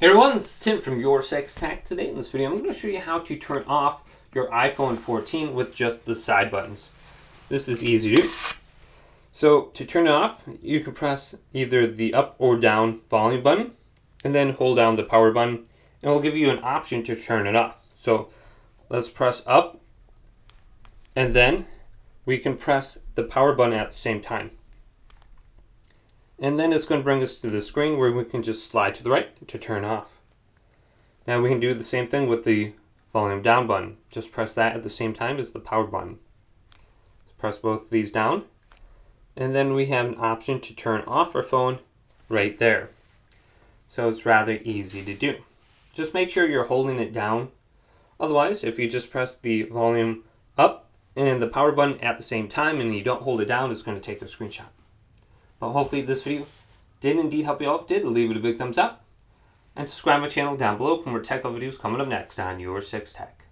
Hey everyone, this is Tim from YourSixTech. Today in this video, I'm going to show you how to turn off your iPhone 14 with just the side buttons. This is easy to do. So to turn it off, you can press either the up or down volume button and then hold down the power button and it will give you an option to turn it off. So let's press up and then we can press the power button at the same time. And then it's going to bring us to the screen where we can just slide to the right to turn off. Now we can do the same thing with the volume down button. Just press that at the same time as the power button. Let's press both of these down. And then we have an option to turn off our phone right there. So it's rather easy to do. Just make sure you're holding it down. Otherwise, if you just press the volume up and the power button at the same time and you don't hold it down, it's going to take a screenshot. But hopefully this video did indeed help you out. If it did, leave it a big thumbs up. And subscribe to my channel down below for more tech videos coming up next on YourSixTech.